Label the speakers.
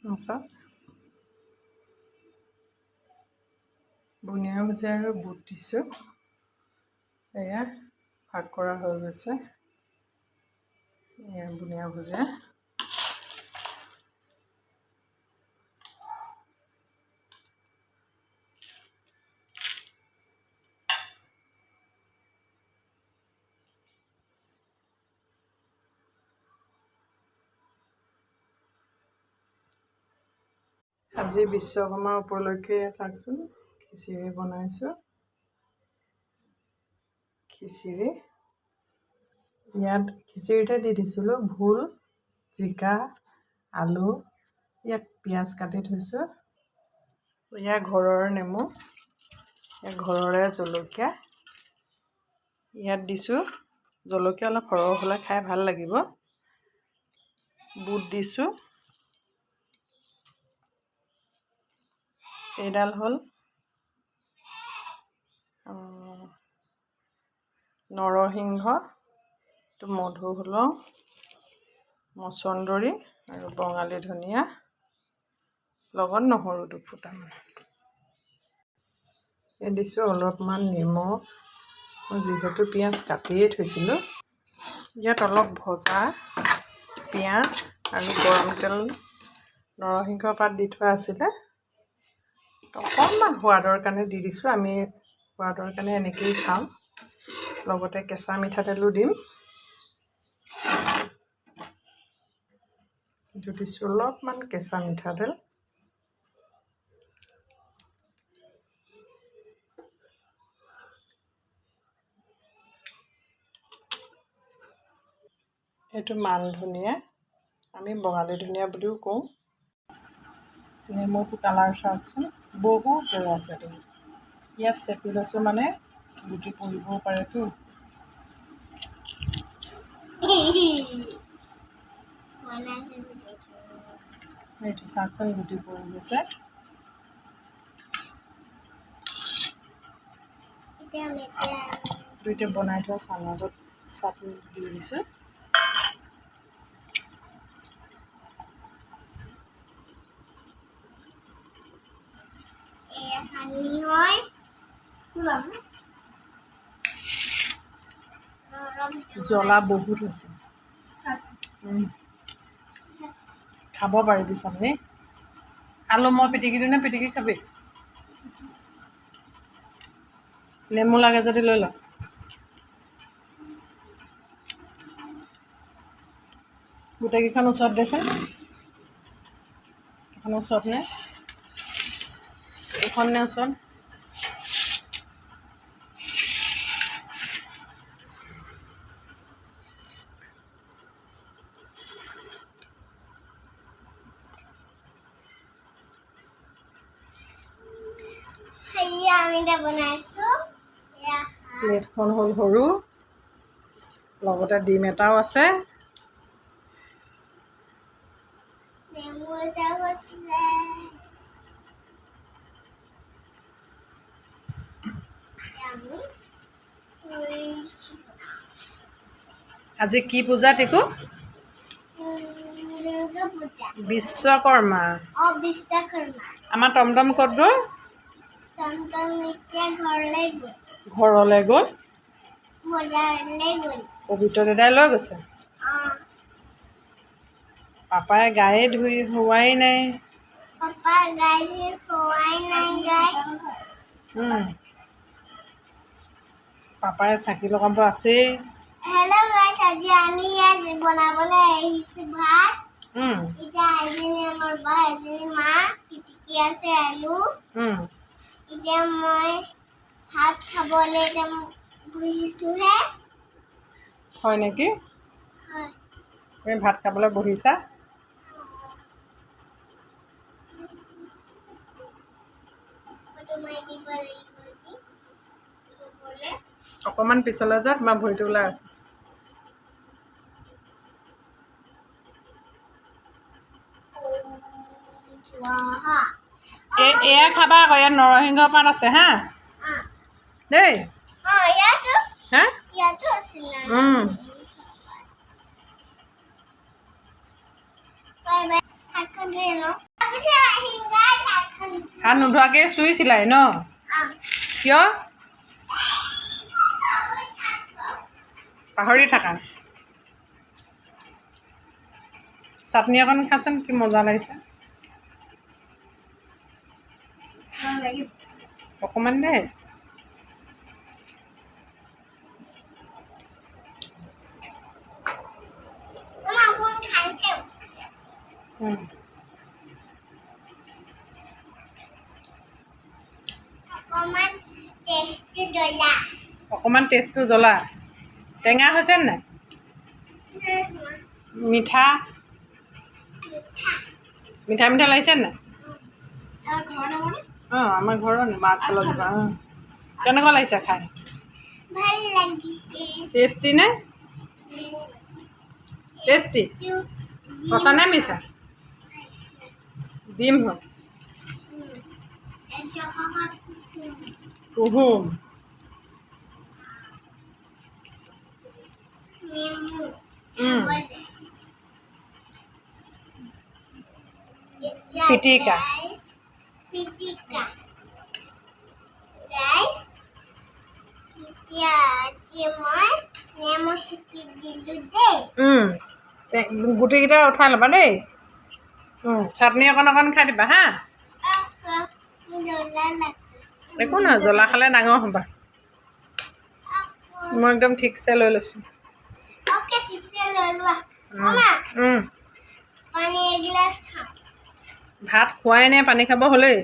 Speaker 1: আচ্ছা বুনিয়া ভুজিয়া আৰু বুট দিছোঁ এয়া ভাগ কৰা হৈ গৈছে এয়া বুনিয়া ভুজিয়া আজি বিশ্বকৰ্মা উপলক্ষে চাওকচোন খিচিৰি বনাইছোঁ খিচিৰি ইয়াত খিচিৰিতে দি দিছিলোঁ ভোল জিকা আলু ইয়াত পিঁয়াজ কাটি থৈছোঁ এয়া ঘৰৰ নেমু ঘৰৰে জলকীয়া ইয়াত দিছোঁ জলকীয়া অলপ সৰহ হ'লে খাই ভাল লাগিব বুট দিছোঁ এইডাল হ'ল নৰসিংহ এইটো মধুসোলং মচন্দৰী আৰু বঙালী ধনিয়া লগত নহৰু দুফুটামান এই দিছোঁ অলপমান নিমখ যিহেতু পিঁয়াজ কাটিয়ে থৈছিলোঁ ইয়াত অলপ ভজা পিঁয়াজ আৰু গৰম তেল নৰসিংহ পাত দি থোৱা আছিলে অকণমান সোৱাদৰ কাৰণে দি দিছোঁ আমি সোৱাদৰ কাৰণে এনেকৈয়ে খাওঁ লগতে কেঁচা মিঠাতেলো দিম এইটো দিছোঁ অলপমান কেঁচা মিঠাতেল এইটো মান ধনিয়া আমি বঙালী ধনিয়া বুলিও কওঁ নেমুটো কালাৰ চাওকচোন বহুত জলকীয়া ইয়াত চেপি লৈছোঁ মানে গুটি পৰিবও পাৰেতো এইটো চাওকচোন গুটি পৰি গৈছে এতিয়া বনাই থোৱা চালাডত চাটনি দি দিছোঁ জ্বলা বহুত হৈছে খাব পাৰিবি চাটনি আলু মই পিটিকি দিওঁ নে পিটিকি খাবি নেমু লাগে যদি লৈ ল গোটেইকেইখন ওচৰত দেচোন এখন ওচৰত নে এইখন নে ওচৰত প্লেটখন হ'ল সৰু লগতে ডিম এটাও আছে আজি কি পূজা টিকু বিশ্বকৰ্মা আমাৰ টমটম ক'ত গ'ল ঘৰলৈ গ'ল পবিত্ৰ দাদাই লৈ গৈছে পাপাই গায়ে ধুই হোৱাই নাই পাপাই চাকি লগাব আছেই
Speaker 2: হেল্ল' গাইস আজি আমি ইয়াত বনাবলৈ আহিছো ভাত এটা আইজনী আমাৰ বা এজনী মা পিটিকি আছে আলু এতিয়া মই ভাত খাবলৈ একদম বহিছো হে
Speaker 1: হয় নেকি
Speaker 2: হয়
Speaker 1: তুমি ভাত খাবলৈ বহিছা অকণমান পিছলৈ যোৱা তোমাৰ ভৰিটো ওলাই আছে এয়া খাবা আকৌ ইয়াত নৰসিংহ পাত আছে হা দেই হা
Speaker 2: হাতখন ধুই লওঁ
Speaker 1: হাত নোধোৱাকৈ চুইছিলাই ন কিয় পাহৰি থাকা চাটনি অকণ খাচোন কি মজা লাগিছে অকণমান দেই অকণমান টেষ্টটো জ্বলা টেঙা হৈছে নাই মিঠা মিঠা মিঠা লাগিছে নাই অঁ আমাৰ ঘৰৰ মাক কলত অঁ কেনেকুৱা লাগিছে খাই টেষ্টি নে টেষ্টি সঁচা নে মিছা ডিম হয় কুহুম পিটিকা গুটিকেইটা উঠাই ল'বা দেই চাটনি অকণ অকণ খাই দিবা হা একো নহয় জ্বলা খালে ডাঙৰ হ'বা মই একদম ঠিকছে লৈ লৈছোঁ ভাত খোৱাই নাই পানী খাব হ'লেই